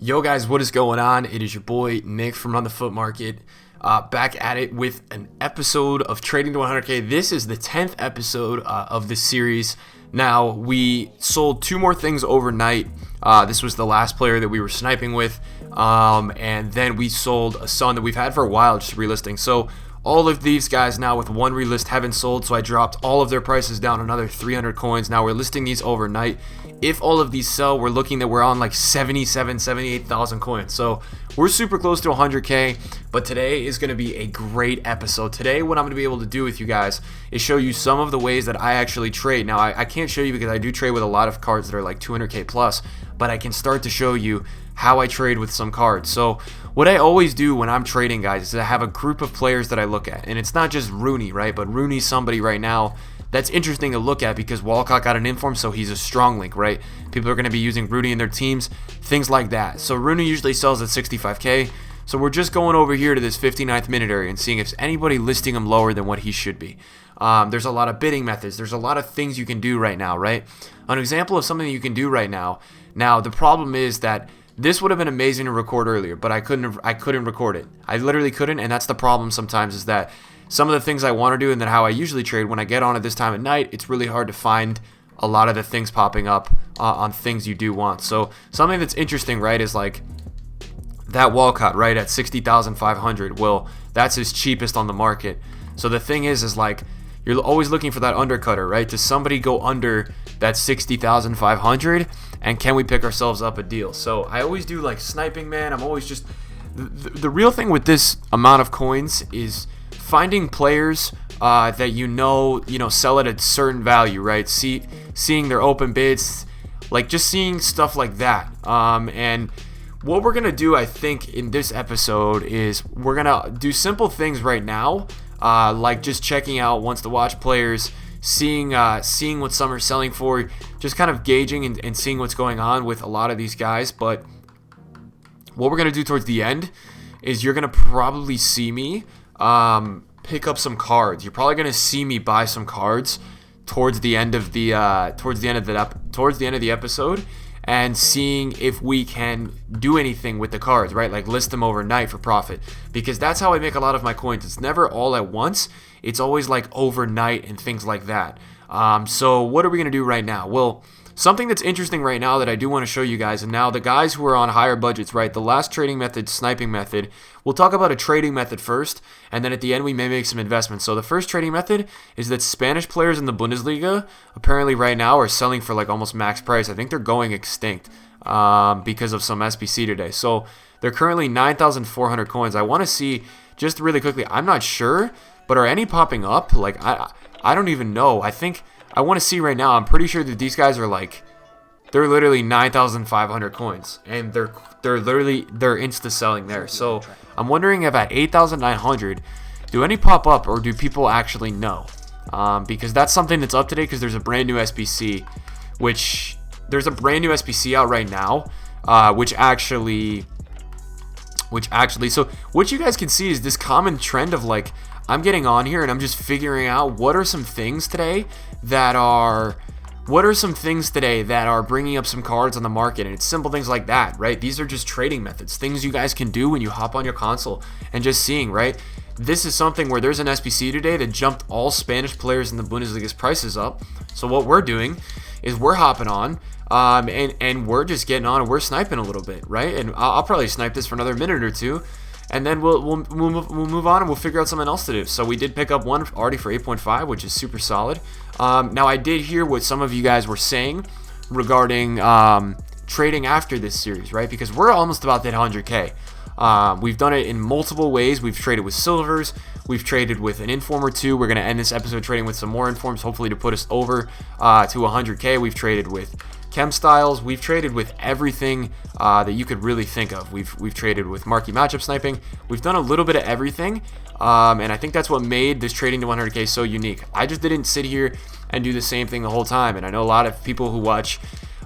Yo guys, what is going on? It is your boy Nick from On the Foot Market, back at it with an episode of Trading to 100K. This is the 10th episode of this series. Now, we sold two more things overnight. This was the last player that we were sniping with, and then we sold a son that we've had for a while, just relisting. So all of these guys now with one relist haven't sold, so I dropped all of their prices down another 300 coins. Now we're listing these overnight. If all of these sell, we're looking that we're on like 78,000 coins. So we're super close to 100K, but today is going to be a great episode. Today, what I'm going to be able to do with you guys is show you some of the ways that I actually trade. Now, I can't show you because I do trade with a lot of cards that are like 200K plus, but I can start to show you how I trade with some cards. So what I always do when I'm trading, guys, is I have a group of players that I look at. And it's not just Rooney, right? But Rooney's somebody right now that's interesting to look at because Walcott got an inform, so he's a strong link, right? People are going to be using Rooney in their teams, things like that. So Rooney usually sells at 65K. So we're just going over here to this 59th minute area and seeing if anybody listing him lower than what he should be. There's a lot of bidding methods. There's a lot of things you can do right now, right? An example of something that you can do right now. Now, the problem is that this would have been amazing to record earlier, but I couldn't record it. I literally couldn't, and that's the problem sometimes, is that some of the things I want to do and then how I usually trade, when I get on at this time at night, it's really hard to find a lot of the things popping up on things you do want. So something that's interesting, right, is like that Walcott, right, at 60,500. Well, that's his cheapest on the market. So the thing is like you're always looking for that undercutter, right? Does somebody go under that 60,500, and can we pick ourselves up a deal? So I always do like sniping, man. I'm always just the real thing with this amount of coins is finding players that you know sell at a certain value, right? Seeing their open bids, like just seeing stuff like that. And what we're gonna do, I think, in this episode is we're gonna do simple things right now, like just checking out once to watch players, seeing what some are selling for, just kind of gauging and seeing what's going on with a lot of these guys. But what we're gonna do towards the end is you're gonna probably see me pick up some cards. You're probably gonna see me buy some cards towards the end of the episode, and seeing if we can do anything with the cards, right? Like list them overnight for profit, because that's how I make a lot of my coins. It's never all at once. It's always like overnight and things like that. So what are we gonna do right now? Well, something that's interesting right now that I do want to show you guys, and now the guys who are on higher budgets, right? The last trading method, sniping method. We'll talk about a trading method first, and then at the end we may make some investments. So the first trading method is that Spanish players in the Bundesliga apparently right now are selling for like almost max price. I think they're going extinct because of some SBC today. So they're currently 9,400 coins. I want to see, just really quickly, I'm not sure, but are any popping up? Like I don't even know. I want to see right now. I'm pretty sure that these guys are like, they're literally 9,500 coins, and they're insta selling there. So I'm wondering if at 8,900, do any pop up, or do people actually know? Because that's something that's up to date, because there's a brand new SBC, which there's a brand new SBC out right now, which actually, so what you guys can see is this common trend of like, I'm getting on here and I'm just figuring out what are some things today that are bringing up some cards on the market. And it's simple things like that, right? These are just trading methods, things you guys can do when you hop on your console and just seeing, right? This is something where there's an SBC today that jumped all Spanish players in the Bundesliga's prices up. So what we're doing is we're hopping on and we're just getting on and we're sniping a little bit, right? And I'll probably snipe this for another minute or two, and then we'll move on and we'll figure out something else to do. So we did pick up one already for 8.5, which is super solid. Now I did hear what some of you guys were saying regarding trading after this series, right? Because we're almost about that 100K. We've done it in multiple ways. We've traded with silvers. We've traded with an inform or two. We're going to end this episode trading with some more informs, hopefully to put us over to 100K. We've traded with chem styles. We've traded with everything that you could really think of. We've traded with marquee matchup sniping. We've done a little bit of everything, and I think that's what made this trading to 100K so unique. I just didn't sit here and do the same thing the whole time, and I know a lot of people who watch,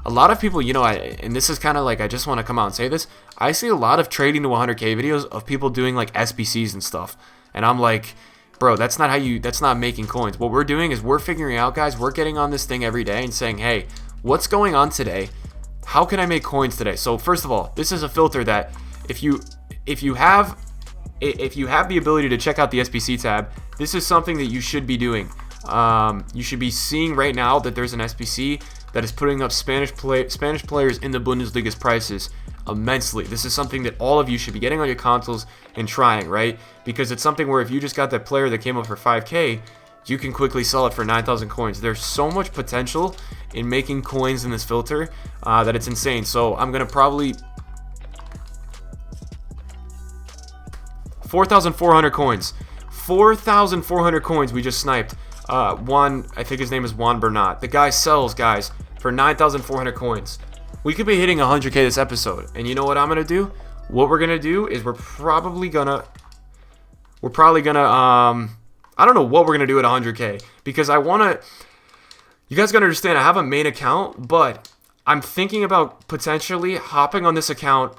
a lot of people, and this is kind of like, I just want to come out and say this, I see a lot of trading to 100K videos of people doing like SBCs and stuff, and I'm like, bro, that's not making coins. What we're doing is we're figuring out, guys, we're getting on this thing every day and saying, hey, what's going on today how can I make coins today? So first of all, this is a filter that if you have the ability to check out the SBC tab, this is something that you should be doing. You should be seeing right now that there's an SBC that is putting up Spanish players in the Bundesliga's prices immensely. This is something that all of you should be getting on your consoles and trying, right? Because it's something where if you just got that player that came up for 5K, you can quickly sell it for 9,000 coins. There's so much potential in making coins in this filter that it's insane. So I'm gonna probably 4,400 coins. 4,400 coins we just sniped. Juan, I think his name is Juan Bernat. The guy sells, guys, for 9,400 coins. We could be hitting 100K this episode. And you know what I'm going to do? What we're going to do is we're probably going to, I don't know what we're going to do at 100K. Because I want to, you guys got to understand, I have a main account, but I'm thinking about potentially hopping on this account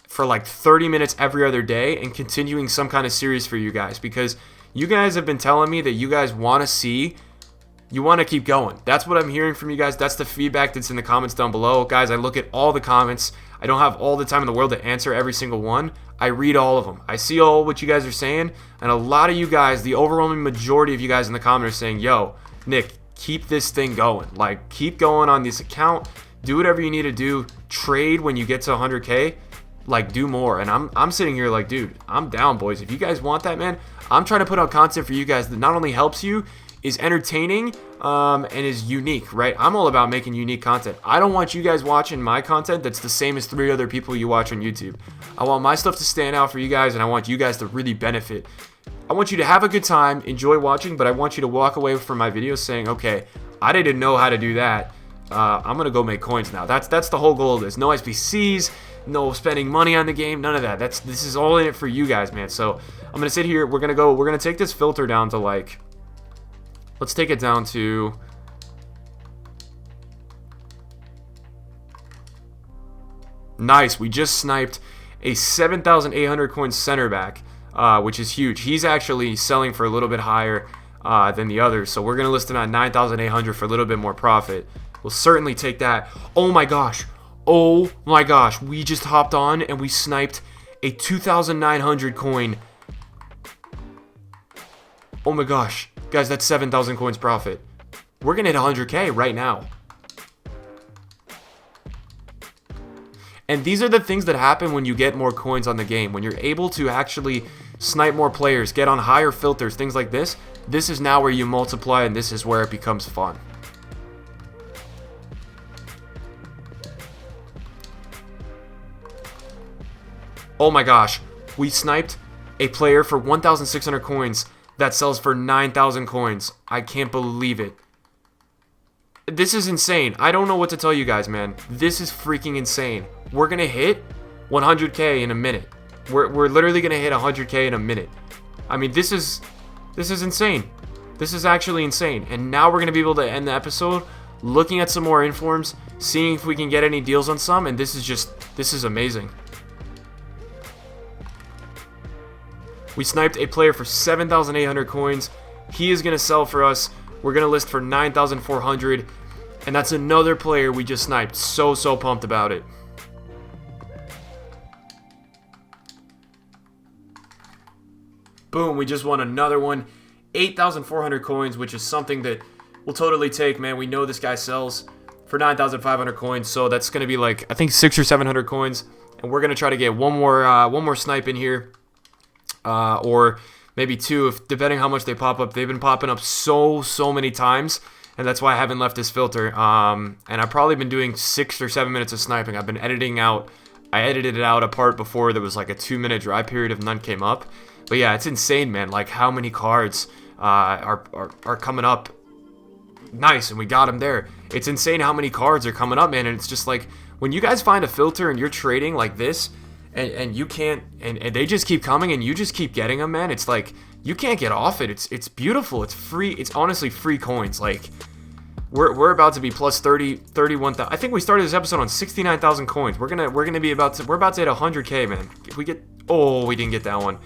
for like 30 minutes every other day and continuing some kind of series for you guys, because you guys have been telling me that you guys want to keep going. That's what I'm hearing from you guys. That's the feedback that's in the comments down below. Guys, I look at all the comments. I don't have all the time in the world to answer every single one. I read all of them. I see all what you guys are saying, and a lot of you guys, the overwhelming majority of you guys in the comments are saying, yo, Nick, keep this thing going. Like, keep going on this account. Do whatever you need to do. Trade when you get to 100K. Like, do more. And I'm sitting here like, dude, I'm down, boys. If you guys want that, man, I'm trying to put out content for you guys that not only helps you, is entertaining, and is unique, right? I'm all about making unique content. I don't want you guys watching my content that's the same as 3 other people you watch on YouTube. I want my stuff to stand out for you guys, and I want you guys to really benefit. I want you to have a good time, enjoy watching, but I want you to walk away from my videos saying, okay, I didn't know how to do that. I'm going to go make coins now. That's the whole goal of this. No SBCs, no spending money on the game, none of that. This is all in it for you guys, man. So I'm going to sit here. We're going to take this filter down to like, let's take it down to, nice. We just sniped a 7,800 coin center back, which is huge. He's actually selling for a little bit higher than the others. So we're going to list him at 9,800 for a little bit more profit. We'll certainly take that. Oh my gosh. Oh my gosh. We just hopped on and we sniped a 2,900 coin. Oh my gosh. Guys, that's 7,000 coins profit. We're going to hit 100K right now. And these are the things that happen when you get more coins on the game. When you're able to actually snipe more players, get on higher filters, things like this. This is now where you multiply, and this is where it becomes fun. Oh my gosh. We sniped a player for 1,600 coins that sells for 9,000 coins. I can't believe it. This is insane. I don't know what to tell you guys, man. This is freaking insane. We're going to hit 100K in a minute. We're literally going to hit 100K in a minute. I mean, this is insane. This is actually insane. And now we're going to be able to end the episode looking at some more informs, seeing if we can get any deals on some, and this is amazing. We sniped a player for 7,800 coins. He is going to sell for us. We're going to list for 9,400. And that's another player we just sniped. So pumped about it. Boom, we just won another one. 8,400 coins, which is something that we'll totally take, man. We know this guy sells for 9,500 coins. So that's going to be like, I think 600 or 700 coins. And we're going to try to get one more snipe in here. Or maybe 2, if depending how much they pop up. They've been popping up so many times, and that's why I haven't left this filter. And I've probably been doing 6 or 7 minutes of sniping. I've been editing out. I edited it out a part before there was like a 2-minute dry period if none came up. But yeah, it's insane, man. Like how many cards are coming up. Nice, and we got them there. It's insane how many cards are coming up, man. And it's just like when you guys find a filter and you're trading like this. And you can't, and they just keep coming, and you just keep getting them, man. It's like you can't get off it. It's beautiful. It's free. It's honestly free coins. Like we're about to be plus 31,000. I think we started this episode on 69,000 coins. We're about to hit 100K, man. If we get, oh, we didn't get that one.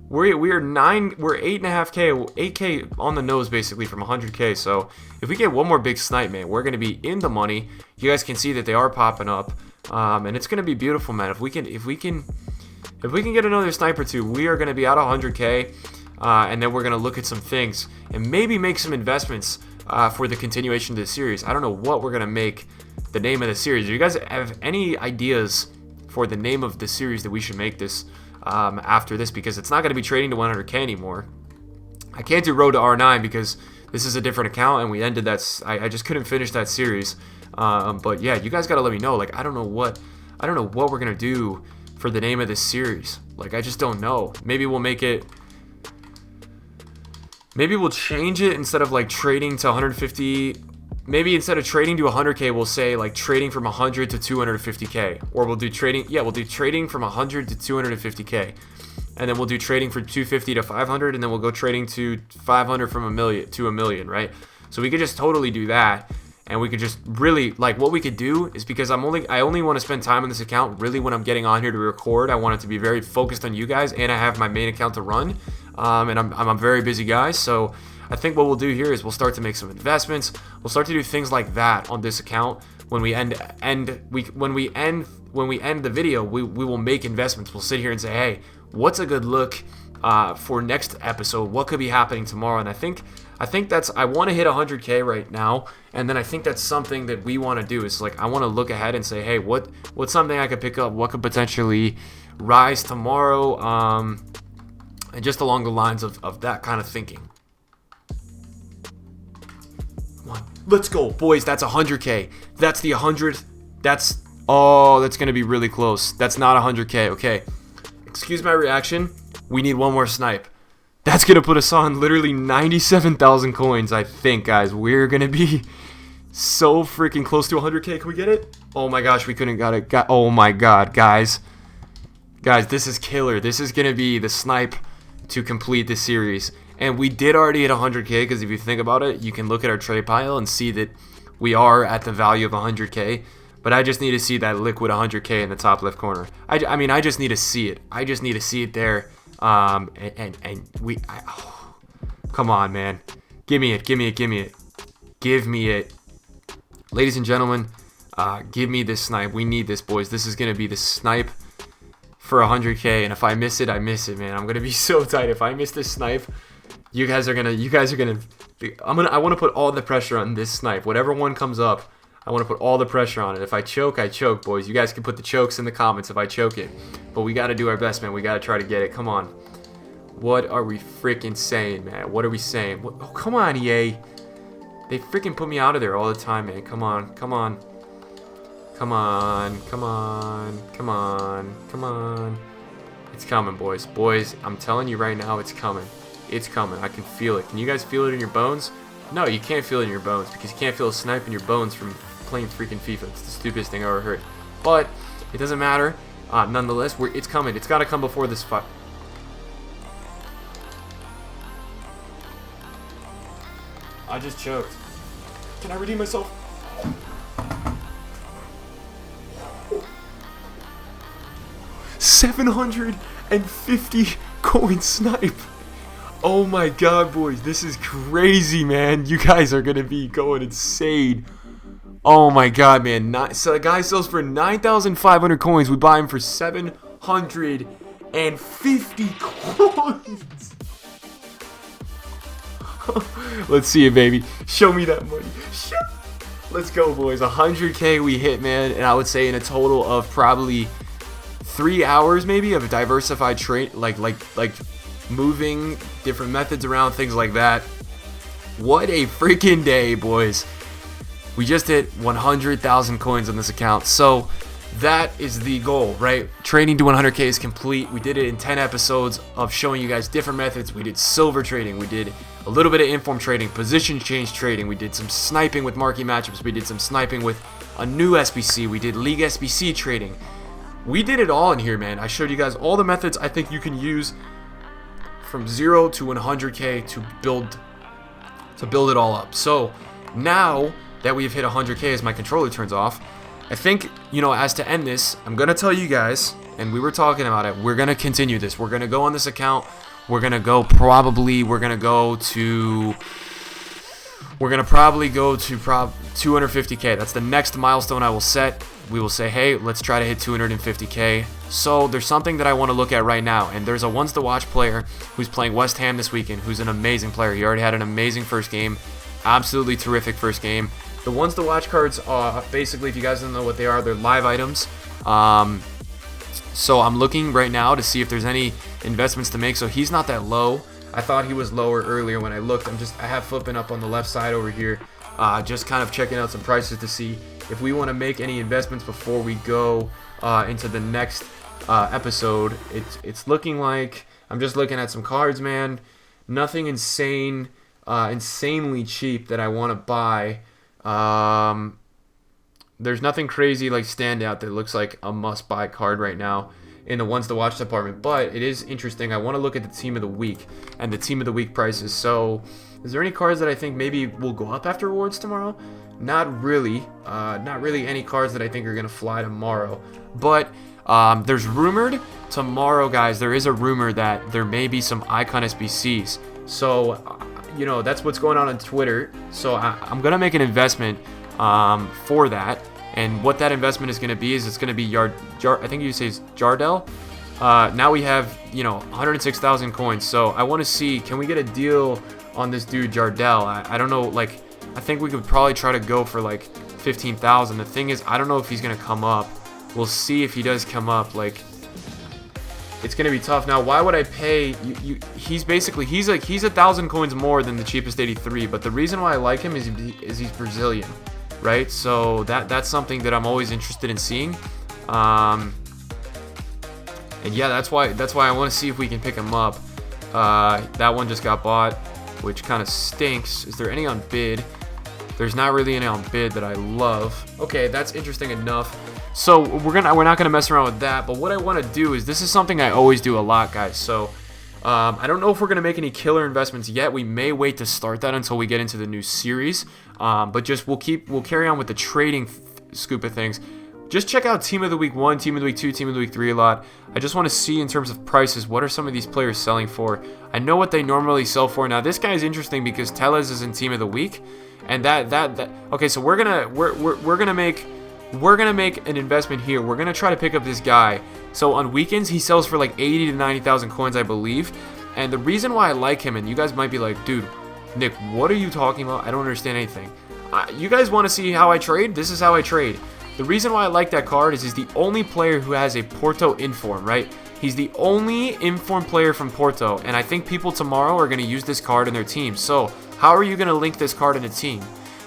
We're 8.5K, 8K on the nose basically from 100K. So if we get one more big snipe, man, we're gonna be in the money. You guys can see that they are popping up, and it's gonna be beautiful, man. If we can get another snipe or two, we are gonna be out of 100K, and then we're gonna look at some things and maybe make some investments for the continuation of the series. I don't know what we're gonna make the name of the series. Do you guys have any ideas for the name of the series that we should make this after this? Because it's not going to be trading to 100K anymore. I can't do Road to R9 because this is a different account and we ended that. I just couldn't finish that series. But yeah, you guys got to let me know. Like, I don't know what we're going to do for the name of this series. Like, I just don't know. Maybe we'll make it. Maybe we'll change it instead of like trading to 150. Maybe instead of trading to 100K, we'll say like trading from 100 to 250K, or we'll do trading. Yeah, we'll do trading from 100 to 250K, and then we'll do trading from 250 to 500, and then we'll go trading to 500 from a million to a million, right? So we could just totally do that, and we could just really like what we could do is because I only want to spend time on this account really when I'm getting on here to record. I want it to be very focused on you guys, and I have my main account to run, and I'm a very busy guy, so. I think what we'll do here is we'll start to make some investments. We'll start to do things like that on this account. When we end the video, we will make investments. We'll sit here and say, hey, what's a good look for next episode? What could be happening tomorrow? And I think I want to hit 100K right now, and then I think that's something that we want to do. Is like I want to look ahead and say, hey, what's something I could pick up? What could potentially rise tomorrow? And just along the lines of that kind of thinking. Let's go, boys. That's 100K. That's the 100th. That's going to be really close. That's not 100K. Okay. Excuse my reaction. We need one more snipe. That's going to put us on literally 97,000 coins, I think, guys. We're going to be so freaking close to 100K. Can we get it? Oh, my gosh. We couldn't got it. Oh, my God, guys. Guys, this is killer. This is going to be the snipe to complete the series. And we did already hit 100K because if you think about it, you can look at our trade pile and see that we are at the value of 100K. But I just need to see that liquid 100K in the top left corner. I mean, I just need to see it. I just need to see it there. Come on, man. Give me it. Give me it. Give me it. Give me it. Ladies and gentlemen, give me this snipe. We need this, boys. This is going to be the snipe for 100K. And if I miss it, I miss it, man. I'm going to be so tight. If I miss this snipe... I want to put all the pressure on this snipe. Whatever one comes up, I want to put all the pressure on it. If I choke, I choke, boys. You guys can put the chokes in the comments if I choke it. But we got to do our best, man. We got to try to get it. Come on. What are we freaking saying, man? What are we saying? Oh, come on, EA. They freaking put me out of there all the time, man. Come on. Come on. Come on. Come on. Come on. Come on. It's coming, boys. Boys, I'm telling you right now, it's coming. It's coming. I can feel it. Can you guys feel it in your bones? No, you can't feel it in your bones because you can't feel a snipe in your bones from playing freaking FIFA. It's the stupidest thing I ever heard. But it doesn't matter. Nonetheless, it's coming. It's got to come before this fight. I just choked. Can I redeem myself? $750 coin snipe. Oh my God, boys, this is crazy, man. You guys are gonna be going insane. Oh my God, man. So the guy sells for 9,500 coins. We buy him for 750 coins. Let's see it, baby. Show me that money. Let's go, boys. 100K we hit, man. And I would say in a total of probably 3 hours, maybe, of a diversified trade, like moving different methods around, things like that. What a freaking day, boys. We just hit 100,000 coins on this account. So that is the goal, right? Trading to 100K is complete. We did it in 10 episodes of showing you guys different methods. We did silver trading. We did a little bit of inform trading, position change trading. We did some sniping with marquee matchups. We did some sniping with a new SBC. We did league SBC trading. We did it all in here, man. I showed you guys all the methods I think you can use from 0 to 100K to build it all up. So now that we've hit 100K as my controller turns off, I think, as to end this, I'm going to tell you guys, and we were talking about it, we're going to continue this. We're going to go on this account. We're gonna probably go to 250K. That's the next milestone I will set. We will say, hey, let's try to hit 250K. So there's something that I want to look at right now, and there's a ones to watch player who's playing West Ham this weekend, who's an amazing player. He already had an amazing first game, absolutely terrific first game. The ones to watch cards are basically, if you guys don't know what they are, they're live items. So I'm looking right now to see if there's any investments to make. So he's not that low. I thought he was lower earlier when I looked. I have flipping up on the left side over here, just kind of checking out some prices to see if we want to make any investments before we go into the next episode. It's looking like, I'm just looking at some cards, man. Nothing insanely cheap that I want to buy. There's nothing crazy like standout that looks like a must-buy card right now in the ones to watch department, but it is interesting. I want to look at the team of the week and the team of the week prices. So is there any cards that I think maybe will go up after rewards tomorrow? Not really. Not really any cards that I think are going to fly tomorrow. But there's rumored tomorrow, guys, there is a rumor that there may be some icon SBCs. So, that's what's going on Twitter. So I'm going to make an investment for that. And what that investment is going to be is it's going to be I think you say it's Jardel. Now we have, 106,000 coins. So I want to see, can we get a deal on this dude Jardel? I don't know, I think we could probably try to go for 15,000. The thing is, I don't know if he's going to come up. We'll see if he does come up. It's going to be tough. Now, why would I pay he's 1,000 coins more than the cheapest 83, but the reason why I like him is he's Brazilian, right? So that's something that I'm always interested in seeing. And yeah, that's why I want to see if we can pick him up. That one just got bought, which kind of stinks. Is there any on bid? There's not really any on bid that I love. Okay, that's interesting enough. So we're not gonna mess around with that. But what I want to do is, this is something I always do a lot, guys. So I don't know if we're gonna make any killer investments yet. We may wait to start that until we get into the new series. But just we'll carry on with the trading scoop of things. Just check out Team of the Week 1, Team of the Week 2, Team of the Week 3 a lot. I just want to see in terms of prices, what are some of these players selling for? I know what they normally sell for. Now this guy is interesting because Tellez is in Team of the Week, and that okay. So we're gonna make an investment here. We're gonna try to pick up this guy. So on weekends he sells for 80 to 90,000 coins, I believe. And the reason why I like him, and you guys might be like, dude, Nick, what are you talking about? I don't understand anything. You guys want to see how I trade? This is how I trade. The reason why I like that card is he's the only player who has a Porto inform, right? He's the only inform player from Porto, and I think people tomorrow are going to use this card in their team. So how are you going to link this card in a team?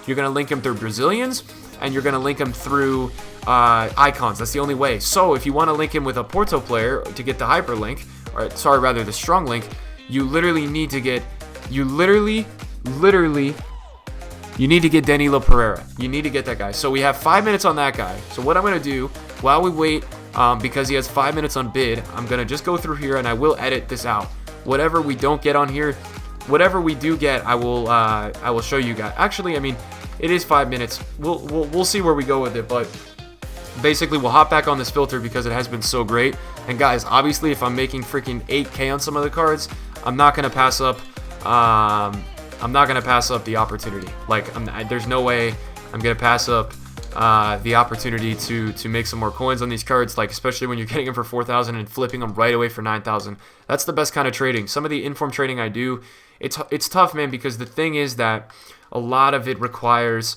You're going to link him through Brazilians, and you're going to link him through icons. That's the only way. So if you want to link him with a Porto player to get the hyperlink, or sorry, rather the strong link, you literally need to get, you need to get Danilo Pereira. You need to get that guy. So we have 5 minutes on that guy. So what I'm going to do while we wait, because he has 5 minutes on bid, I'm going to just go through here and I will edit this out. Whatever we don't get on here, whatever we do get, I will show you guys. Actually, I mean, it is 5 minutes. We'll see where we go with it, but basically we'll hop back on this filter because it has been so great. And guys, obviously if I'm making freaking 8K on some of the cards, I'm not going to pass up the opportunity. There's no way I'm gonna pass up the opportunity to make some more coins on these cards. Especially when you're getting them for 4,000 and flipping them right away for 9,000. That's the best kind of trading. Some of the inform trading I do, it's tough, man, because the thing is that a lot of it requires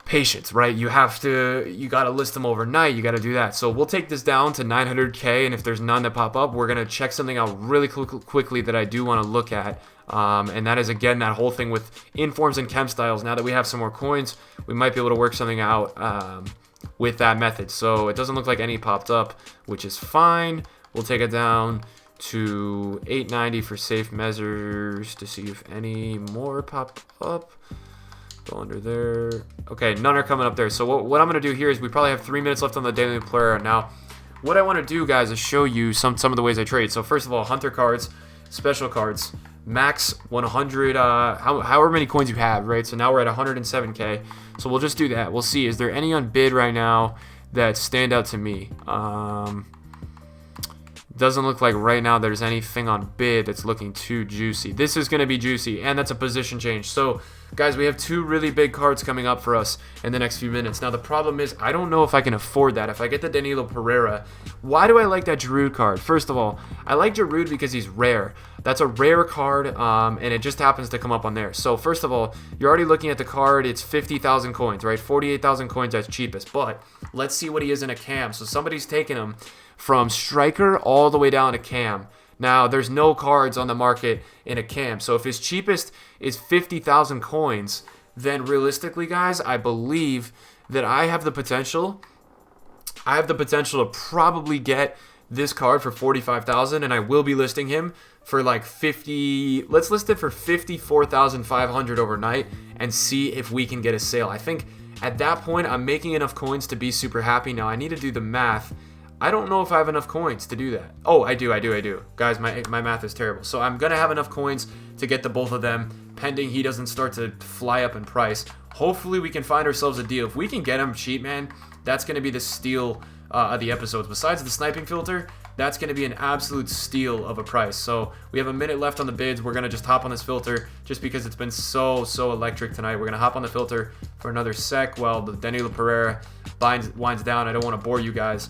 patience, right? You gotta list them overnight. You gotta do that. So we'll take this down to 900K, and if there's none that pop up, we're gonna check something out really quickly that I do want to look at. And that is, again, that whole thing with informs and chem styles. Now that we have some more coins, we might be able to work something out with that method. So it doesn't look like any popped up, which is fine. We'll take it down to 890 for safe measures to see if any more pop up. Go under there. Okay, none are coming up there. So what I'm going to do here is we probably have 3 minutes left on the daily player. Now, what I want to do, guys, is show you some of the ways I trade. So first of all, hunter cards, special cards. Max 100, however many coins you have, right? So now we're at 107K. So we'll just do that. We'll see. Is there any on bid right now that stand out to me? Doesn't look like right now there's anything on bid that's looking too juicy. This is going to be juicy, and that's a position change. So, guys, we have 2 really big cards coming up for us in the next few minutes. Now, the problem is I don't know if I can afford that. If I get the Danilo Pereira, why do I like that Giroud card? First of all, I like Giroud because he's rare. That's a rare card, and it just happens to come up on there. So, first of all, you're already looking at the card. It's 50,000 coins, right? 48,000 coins at cheapest. But let's see what he is in a cam. So, somebody's taking him from striker all the way down to cam. Now, there's no cards on the market in a cam. So if his cheapest is 50,000 coins, then realistically, guys, I believe that I have the potential to probably get this card for 45,000, and I will be listing him for like 50. Let's list it for 54,500 overnight and see if we can get a sale. I think at that point, I'm making enough coins to be super happy. Now, I need to do the math. I don't know if I have enough coins to do that. Oh, I do. Guys, my math is terrible. So I'm going to have enough coins to get the both of them, pending he doesn't start to fly up in price. Hopefully, we can find ourselves a deal. If we can get him cheap, man, that's going to be the steal of the episodes. Besides the sniping filter, that's going to be an absolute steal of a price. So we have a minute left on the bids. We're going to just hop on this filter just because it's been so electric tonight. We're going to hop on the filter for another sec while the Danilo Pereira winds down. I don't want to bore you guys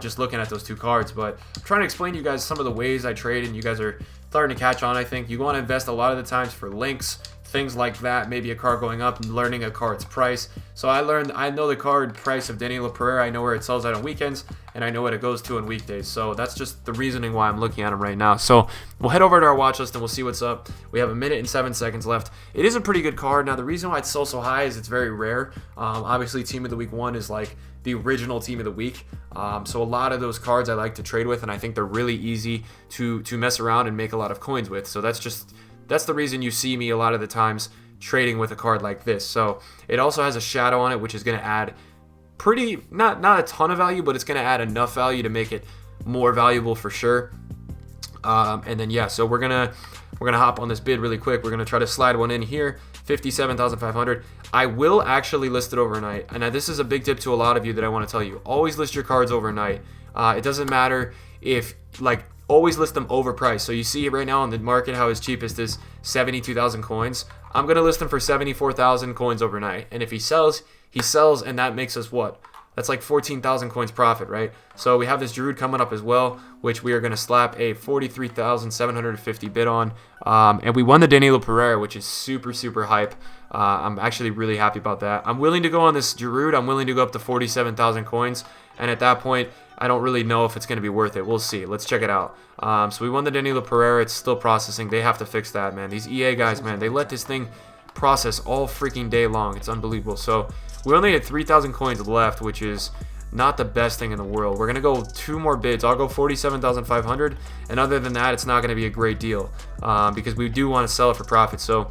just looking at those 2 cards, but I'm trying to explain to you guys some of the ways I trade, and you guys are starting to catch on. I think you want to invest a lot of the times for links, things like that, maybe a card going up and learning a card's price. So I know the card price of Danilo Pereira. I know where it sells out on weekends, and I know what it goes to on weekdays. So that's just the reasoning why I'm looking at him right now. So we'll head over to our watch list and we'll see what's up. We have a minute and 7 seconds left. It is a pretty good card. Now, the reason why it's so high is it's very rare. Obviously, Team of the Week 1 is like the original Team of the Week. So a lot of those cards I like to trade with, and I think they're really easy to mess around and make a lot of coins with. So that's the reason you see me a lot of the times trading with a card like this. So it also has a shadow on it, which is going to add not a ton of value, but it's going to add enough value to make it more valuable for sure. And then, yeah, so we're gonna hop on this bid really quick. We're going to try to slide one in here, 57,500. I will actually list it overnight. And now this is a big tip to a lot of you that I want to tell you. Always list your cards overnight. It doesn't matter if, always list them overpriced. So you see right now on the market how his cheapest is 72,000 coins. I'm going to list him for 74,000 coins overnight. And if he sells, and that makes us what? That's like 14,000 coins profit, right? So we have this Giroud coming up as well, which we are going to slap a 43,750 bid on. And we won the Danilo Pereira, which is super hype. I'm actually really happy about that. I'm willing to go on this Giroud. I'm willing to go up to 47,000 coins. And at that point, I don't really know if it's going to be worth it. We'll see. Let's check it out. So we won the Danilo Pereira. It's still processing. They have to fix that, man. These EA guys, man, they let this thing process all freaking day long. It's unbelievable. So we only had 3,000 coins left, which is not the best thing in the world. We're going to go 2 more bids. I'll go 47,500. And other than that, it's not going to be a great deal because we do want to sell it for profit. So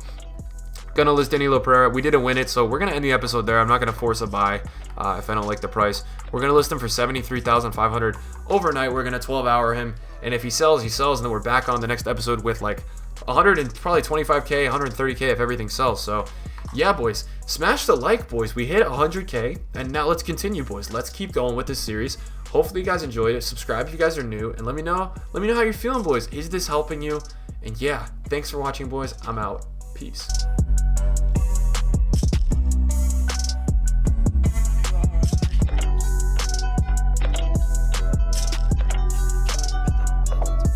gonna list Danilo Pereira. We didn't win it, so we're gonna end the episode there. I'm not gonna force a buy if I don't like the price. We're gonna list him for 73,500 overnight. We're gonna 12-hour him, and if he sells, he sells, and then we're back on the next episode with like 100 and probably 25k, 130k if everything sells. So yeah, boys, smash the like, boys. We hit 100k, and now let's continue, boys. Let's keep going with this series. Hopefully you guys enjoyed it. Subscribe if you guys are new, and let me know how you're feeling, boys. Is this helping you? And yeah, thanks for watching, boys. I'm out. Peace.